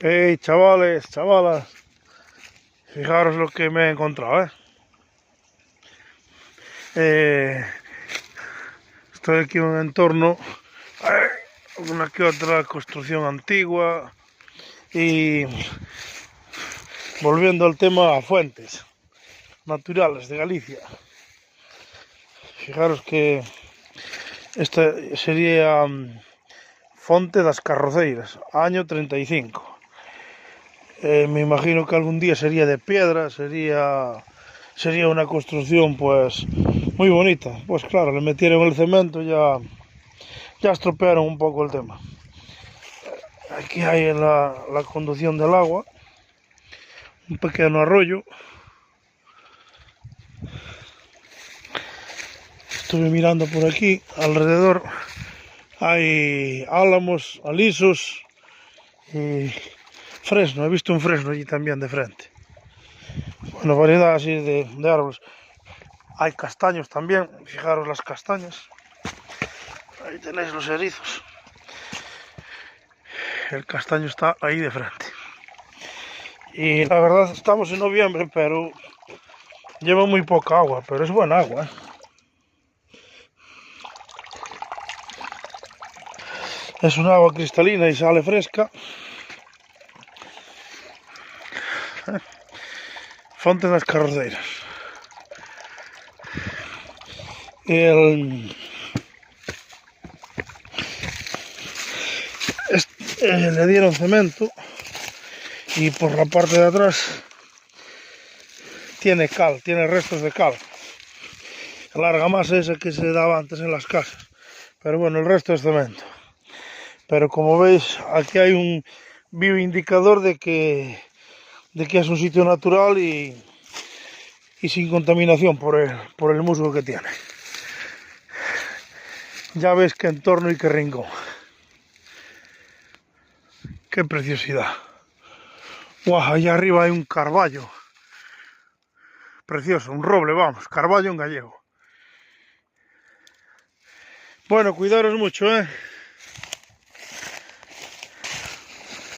Hey, chavales, chavalas, fijaros lo que me he encontrado, Eh, Estoy aquí en un entorno, una que otra construcción antigua y volviendo al tema a fuentes naturales de Galicia. Fijaros que esta sería Fonte das Carroceiras, año 35. Me imagino que algún día sería de piedra, sería una construcción pues muy bonita. Pues claro, le metieron el cemento, ya estropearon un poco el tema. Aquí hay la conducción del agua, un pequeño arroyo. Estuve mirando por aquí, alrededor hay álamos, alisos y fresno. He visto un fresno allí también de frente. Bueno, variedad así de árboles. Hay castaños también, fijaros las castañas. Ahí tenéis los erizos. El castaño está ahí de frente. Y la verdad estamos en noviembre, pero lleva muy poca agua, pero es buena agua, Es un agua cristalina y sale fresca. Fonte das Carroceiras. Le dieron cemento y por la parte de atrás tiene cal, tiene restos de cal. La argamasa esa que se daba antes en las casas. Pero bueno, el resto es cemento. Pero como veis, aquí hay un vivo indicador de que es un sitio natural y sin contaminación por el musgo que tiene. Ya ves qué entorno y qué rincón. Qué preciosidad. Guau, allá arriba hay un carballo. Precioso, un roble, vamos, carballo en gallego. Bueno, cuidaros mucho,